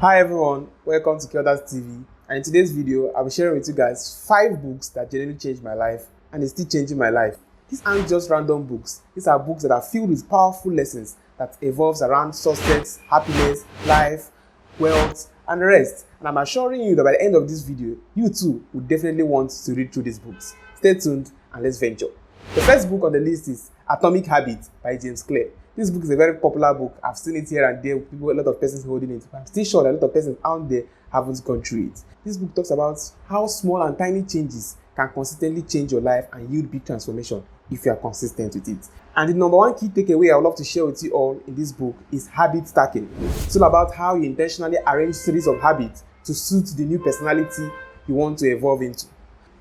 Hi everyone, welcome to Keltalz TV, and in today's video I'll be sharing with you guys 5 books that genuinely changed my life and is still changing my life. These aren't just random books. These are books that are filled with powerful lessons that evolves around success, happiness, life, wealth, and the rest. And I'm assuring you that by the end of this video, you too will definitely want to read through these books. Stay tuned and let's venture. The first book on the list is Atomic Habits by James Clear. This book is a very popular book. I've seen it here and there with people, a lot of persons holding it, but I'm still sure that a lot of persons out there haven't gone through it. This book talks about how small and tiny changes can consistently change your life and yield big transformation if you are consistent with it. And the number one key takeaway I would love to share with you all in this book is habit stacking. It's all about how you intentionally arrange series of habits to suit the new personality you want to evolve into.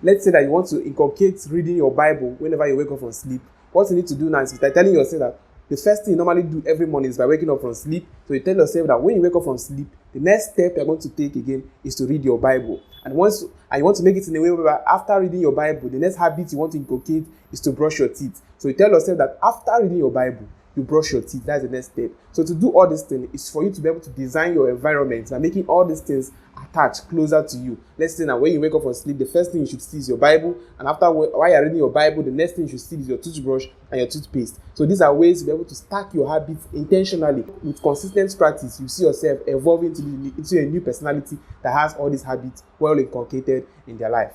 Let's say that you want to inculcate reading your Bible whenever you wake up from sleep. What you need to do now is by telling yourself that the first thing you normally do every morning is by waking up from sleep. So you tell yourself that when you wake up from sleep, the next step you're going to take again is to read your Bible. And you want to make it in a way where after reading your Bible, the next habit you want to inculcate is to brush your teeth. So you tell yourself that after reading your Bible, you brush your teeth. That's the next step. So to do all these things is for you to be able to design your environment by making all these things attached closer to you. Let's say now when you wake up from sleep, the first thing you should see is your Bible, and after while you're reading your Bible, the next thing you should see is your toothbrush and your toothpaste. So these are ways to be able to stack your habits intentionally. With consistent practice, you see yourself evolving into a new personality that has all these habits well inculcated in their life.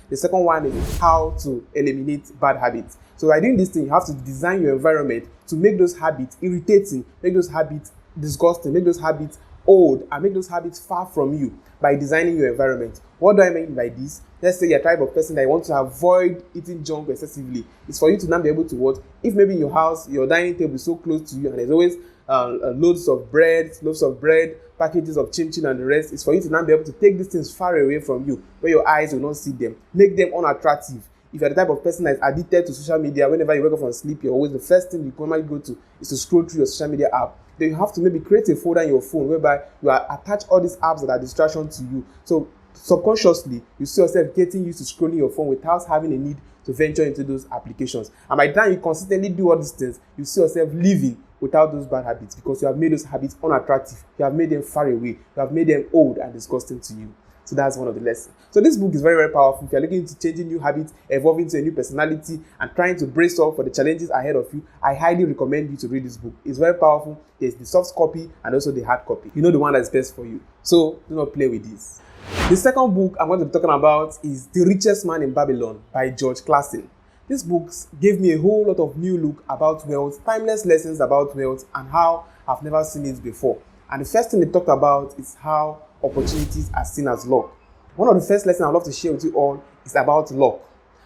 The second one is how to eliminate bad habits. So by doing this thing, you have to design your environment to make those habits irritating, make those habits disgusting, make those habits old, and make those habits far from you by designing your environment. What do I mean by this? Let's say you're a type of person that you want to avoid eating junk excessively. It's for you to now be able to what? If maybe in your house, your dining table is so close to you and there's always loads of bread, packages of chin and the rest, it's for you to now be able to take these things far away from you where your eyes will not see them. Make them unattractive. If you're the type of person that is addicted to social media, whenever you wake up from sleep, you're always the first thing you normally go to is to scroll through your social media app. Then you have to maybe create a folder in your phone whereby you attach all these apps that are distraction to you. So subconsciously, you see yourself getting used to scrolling your phone without having a need to venture into those applications. And by the time you consistently do all these things, you see yourself living without those bad habits because you have made those habits unattractive. You have made them far away. You have made them old and disgusting to you. So that's one of the lessons. So this book is very, very powerful. If you're looking into changing new habits, evolving into a new personality, and trying to brace up for the challenges ahead of you, I highly recommend you to read this book. It's very powerful. There's the soft copy and also the hard copy. You know the one that's best for you. So do not play with this. The second book I'm going to be talking about is The Richest Man in Babylon by Clason. This book gave me a whole lot of new look about wealth, timeless lessons about wealth, and how I've never seen it before. And the first thing they talked about is how opportunities are seen as luck. One of the first lessons I'd love to share with you all is about luck.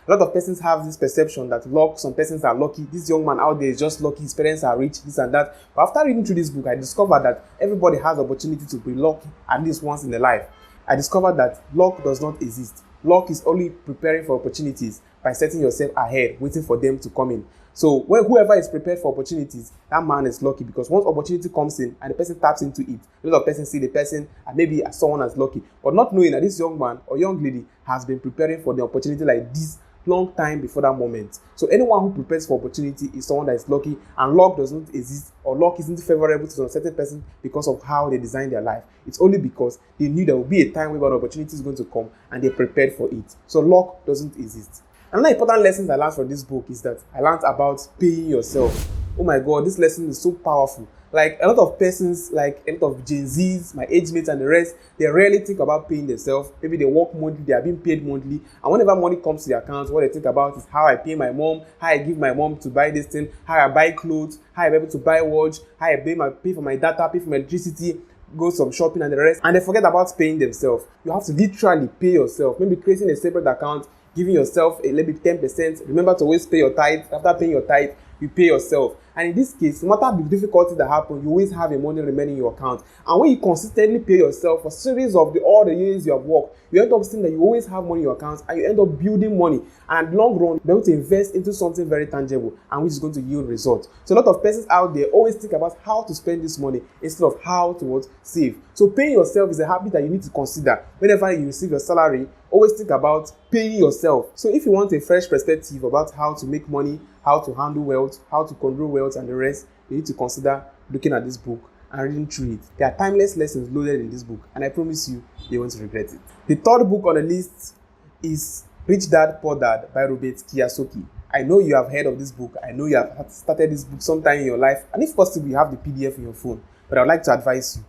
A lot of persons have this perception that luck, some persons are lucky. This young man out there is just lucky, his parents are rich, this and that. But after reading through this book, I discovered that everybody has the opportunity to be lucky at least once in their life. I discovered that luck does not exist. Luck is only preparing for opportunities by setting yourself ahead, waiting for them to come in. So whoever is prepared for opportunities, that man is lucky because once opportunity comes in and the person taps into it, a lot of persons see the person and maybe as someone as lucky, but not knowing that this young man or young lady has been preparing for the opportunity like this long time before that moment. So anyone who prepares for opportunity is someone that is lucky, and luck does not exist or luck isn't favorable to some certain person because of how they design their life. It's only because they knew there will be a time where an opportunity is going to come and they prepared for it. So luck doesn't exist. Another important lesson I learned from this book is that I learned about paying yourself. Oh my God, this lesson is so powerful. Like a lot of persons, like a lot of Gen Zs, my age mates and the rest, they rarely think about paying themselves. Maybe they work monthly, they are being paid monthly. And whenever money comes to their account, what they think about is how I pay my mom, how I give my mom to buy this thing, how I buy clothes, how I'm able to buy watch, how I pay for my data, pay for my electricity, go some shopping and the rest. And they forget about paying themselves. You have to literally pay yourself. Maybe creating a separate account, giving yourself a little bit 10%. Remember to always pay your tithe. After paying your tithe, you pay yourself. And in this case, no matter the difficulties that happen, you always have a money remaining in your account. And when you consistently pay yourself for series of all the years you have worked, you end up seeing that you always have money in your account and you end up building money. And in the long run, you're able to invest into something very tangible and which is going to yield results. So a lot of persons out there always think about how to spend this money instead of how to save. So paying yourself is a habit that you need to consider. Whenever you receive your salary, always think about paying yourself. So if you want a fresh perspective about how to make money, how to handle wealth, how to control wealth and the rest, you need to consider looking at this book and reading through it. There are timeless lessons loaded in this book, and I promise you won't regret it. The third book on the list is Rich Dad Poor Dad by Robert Kiyosaki. I know you have heard of this book. I know you have started this book sometime in your life, and if possible, you have the PDF in your phone. But I would like to advise you,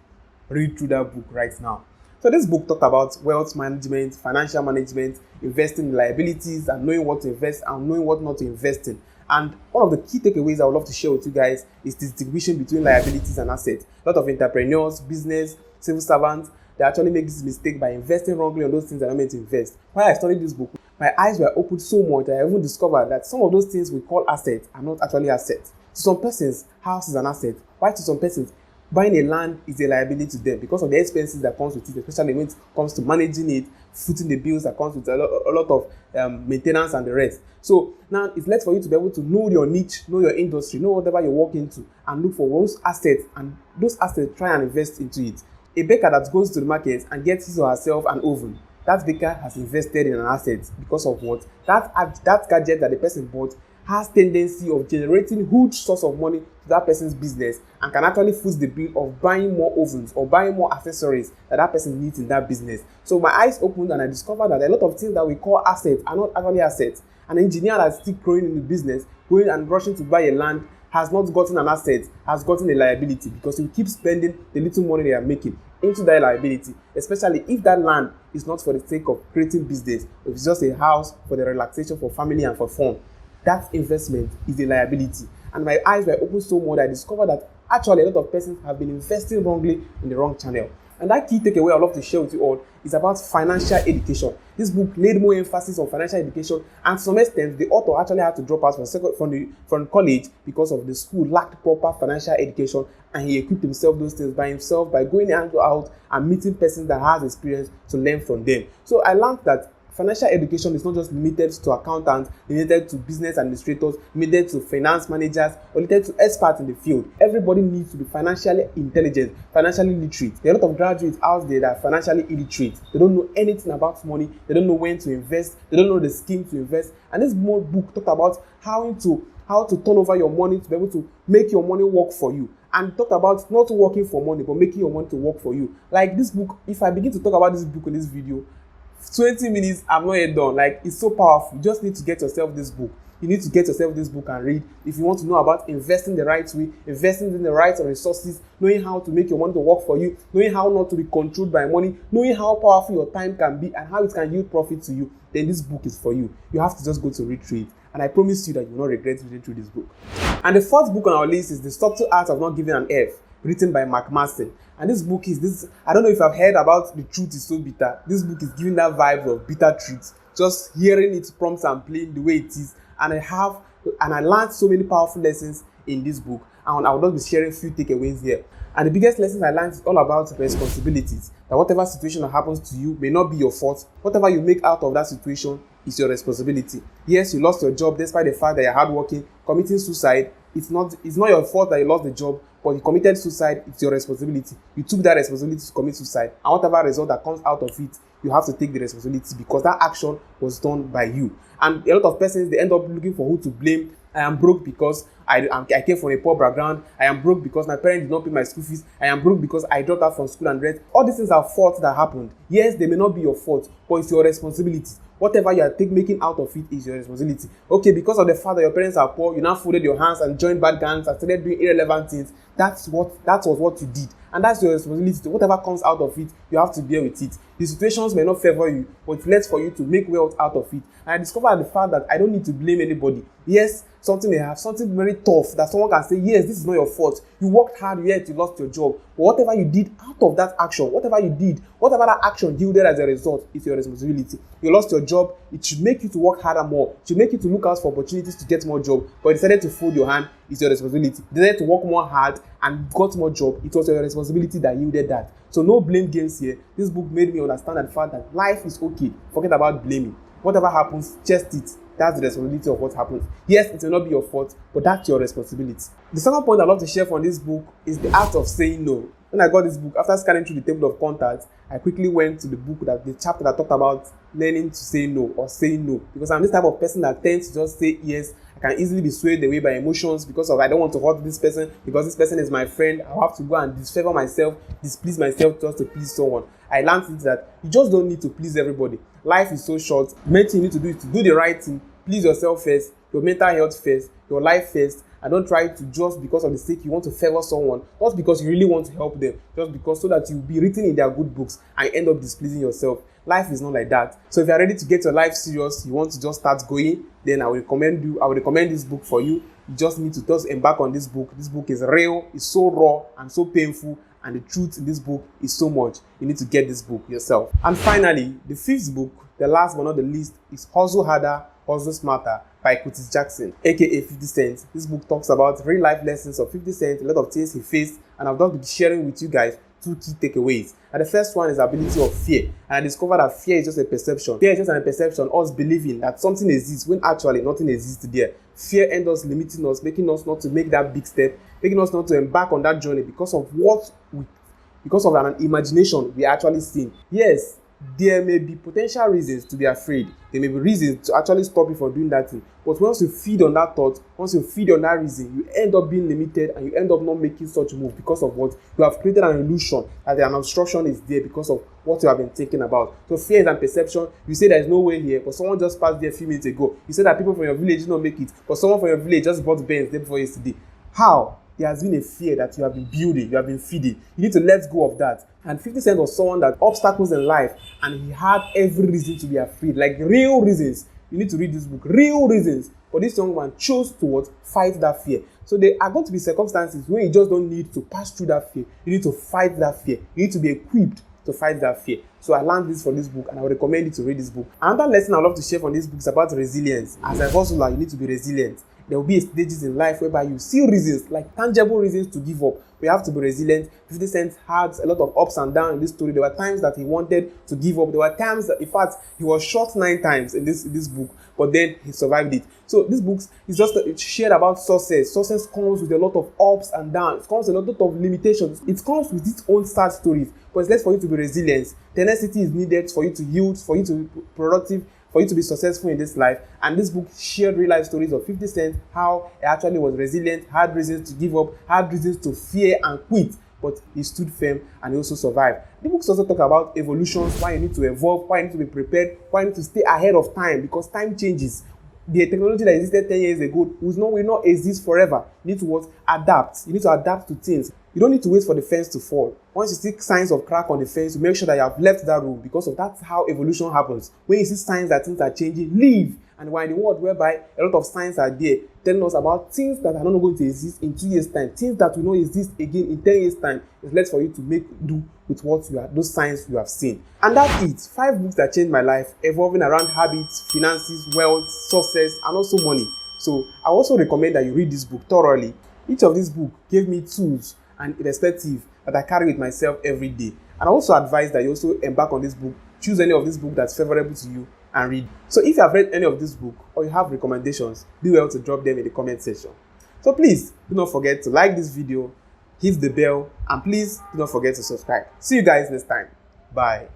read through that book right now. So this book talked about wealth management, financial management, investing in liabilities, and knowing what to invest and knowing what not to invest in. And one of the key takeaways I would love to share with you guys is the distinction between liabilities and assets. A lot of entrepreneurs, business, civil servants, they actually make this mistake by investing wrongly on those things they're not meant to invest. While I studied this book, my eyes were opened so much that I even discovered that some of those things we call assets are not actually assets. To some persons, house is an asset. While to some persons, buying a land is a liability to them because of the expenses that comes with it, especially when it comes to managing it, footing the bills that comes with a lot of maintenance and the rest. So now it's left for you to be able to know your niche, know your industry, know whatever you walk into, and look for those assets, and those assets try and invest into it. A baker that goes to the market and gets his or herself an oven, that baker has invested in an asset because of what? That gadget that the person bought has tendency of generating huge source of money to that person's business and can actually foot the bill of buying more ovens or buying more accessories that person needs in that business. So my eyes opened and I discovered that a lot of things that we call assets are not actually assets. An engineer that's still growing in the business, going and rushing to buy a land, has not gotten an asset, has gotten a liability because he keeps spending the little money they are making into that liability, especially if that land is not for the sake of creating business, or it's just a house for the relaxation for family and for fun. That investment is a liability. And my eyes were opened so much that I discovered that actually a lot of persons have been investing wrongly in the wrong channel. And that key takeaway I'd love to share with you all is about financial education. This book laid more emphasis on financial education, and to some extent, the author actually had to drop out from college because of the school lacked proper financial education, and he equipped himself those things by himself by going out and meeting persons that has experience to learn from them. So I learned that financial education is not just limited to accountants, limited to business administrators, limited to finance managers, or limited to experts in the field. Everybody needs to be financially intelligent, financially literate. There are a lot of graduates out there that are financially illiterate. They don't know anything about money. They don't know when to invest. They don't know the scheme to invest. And this book talked about how to turn over your money to be able to make your money work for you. And talked about not working for money, but making your money to work for you. Like this book, if I begin to talk about this book in this video, 20 minutes, I'm not yet done. Like, it's so powerful. You just need to get yourself this book. You need to get yourself this book and read if you want to know about investing the right way, investing in the right resources, knowing how to make your money to work for you, knowing how not to be controlled by money, knowing how powerful your time can be and how it can yield profit to you. Then this book is for you. You have to just go to read through it. And I promise you that you will not regret reading through this book. And the fourth book on our list is The Subtle Art of Not Giving an F, written by Mark Manson. And this book is this. I don't know if I've heard about The Truth is So Bitter. This book is giving that vibe of bitter truth. Just hearing it prompts and playing the way it is. And I learned so many powerful lessons in this book. And I will just be sharing a few takeaways here. And the biggest lessons I learned is all about responsibilities. That whatever situation that happens to you may not be your fault. Whatever you make out of that situation is your responsibility. Yes, you lost your job despite the fact that you're hardworking. Committing suicide, it's not your fault that you lost the job, but you committed suicide, it's your responsibility. You took that responsibility to commit suicide. And whatever result that comes out of it, you have to take the responsibility because that action was done by you. And a lot of persons, they end up looking for who to blame. I am broke because I came from a poor background. I am broke because my parents did not pay my school fees. I am broke because I dropped out from school and rest. All these things are faults that happened. Yes, they may not be your fault, but it's your responsibility. Whatever you are making out of it is your responsibility. Okay, because of the fact that your parents are poor, you now folded your hands and joined bad gangs and started doing irrelevant things. That was what you did. And that's your responsibility. Whatever comes out of it, you have to bear with it. The situations may not favor you, but it's left for you to make wealth out of it. And I discovered the fact that I don't need to blame anybody. Yes, something may have something very tough that someone can say, yes, this is not your fault. You worked hard, yet you lost your job. But whatever you did out of that action, whatever that action yielded as a result, is your responsibility. You lost your job, it should make you to work harder more. It should make you to look out for opportunities to get more job. But you decided to fold your hand, it's your responsibility. You decided to work more hard and got more job, it was your responsibility that yielded that. So no blame games here. This book made me understand the fact that life is okay. Forget about blaming. Whatever happens, chest it. That's the responsibility of what happens. Yes, it will not be your fault, but that's your responsibility. The second point I'd love to share from this book is the art of saying no. When I got this book, after scanning through the table of contents, I quickly went to the chapter that talked about learning to say no or saying no. Because I'm this type of person that tends to just say yes. I can easily be swayed away by emotions because of I don't want to hurt this person, because this person is my friend. I'll have to go and disfavor myself, displease myself just to please someone. I learned that you just don't need to please everybody. Life is so short. The main thing you need to do is to do the right thing, please yourself first, your mental health first, your life first, and don't try to just because of the sake you want to favor someone, not because you really want to help them, just because so that you'll be written in their good books and end up displeasing yourself. Life is not like that. So if you're ready to get your life serious, you want to just start going, then I will recommend this book for you. You just need to just embark on this book. This book is real, it's so raw and so painful, and the truth in this book is so much. You need to get this book yourself. And finally, the fifth book, the last but not the least, is Hustle Harder, Hustle Smarter by Curtis Jackson, aka 50 Cent. This book talks about real life lessons of 50 Cent, a lot of things he faced, and I've just been sharing with you guys 2 key takeaways. And the first one is the ability of fear. And I discovered that fear is just a perception. Fear is just a perception, us believing that something exists when actually nothing exists there. Fear ends us limiting us, making us not to make that big step, making us not to embark on that journey because of an imagination we actually seen. Yes, there may be potential reasons to be afraid. There may be reasons to actually stop you from doing that thing. But once you feed on that thought, once you feed on that reason, you end up being limited and you end up not making such a move because of what you have created an illusion that an obstruction is there because of what you have been thinking about. So fear is an perception. You say there is no way here, but someone just passed there a few minutes ago. You say that people from your village did not make it, but someone from your village just bought Benz day before yesterday. How? There has been a fear that you have been building, you have been feeding. You need to let go of that. And 50 Cent was someone that obstacles in life, and he had every reason to be afraid, like real reasons. You need to read this book, real reasons. But this young man chose to fight that fear. So there are going to be circumstances where you just don't need to pass through that fear. You need to fight that fear. You need to be equipped to fight that fear. So I learned this from this book, and I would recommend you to read this book. Another lesson I love to share from this book is about resilience. As a hustler, you need to be resilient. There will be stages in life whereby you see reasons, like tangible reasons to give up. We have to be resilient. 50 Cent had a lot of ups and downs in this story. There were times that he wanted to give up. There were times that, in fact, he was shot 9 times in this book, but then he survived it. So this book is just shared about success. Success comes with a lot of ups and downs. It comes with a lot of limitations. It comes with its own sad stories. But it's less for you to be resilient. Tenacity is needed for you to yield, for you to be productive, for you to be successful in this life. And this book shared real life stories of 50 Cent, how he actually was resilient, had reasons to give up, had reasons to fear and quit, but he stood firm and he also survived. The books also talk about evolutions, why you need to evolve, why you need to be prepared, why you need to stay ahead of time, because time changes. The technology that existed 10 years ago will not exist forever. You need to adapt. You need to adapt to things. You don't need to wait for the fence to fall. Once you see signs of crack on the fence, you make sure that you have left that room, because that's how evolution happens. When you see signs that things are changing, leave. And we're in a world whereby a lot of signs are there telling us about things that are not going to exist in 2 years' time, things that will not exist again in 10 years' time. It's less for you to make do with those signs you have seen. And that's it. 5 books that changed my life, evolving around habits, finances, wealth, success, and also money. So I also recommend that you read this book thoroughly. Each of these books gave me tools and perspective that I carry with myself every day. And I also advise that you also embark on this book, choose any of this book that's favorable to you and read. So if you have read any of this book or you have recommendations, do well to drop them in the comment section. So please do not forget to like this video, hit the bell, and please do not forget to subscribe. See you guys next time. Bye.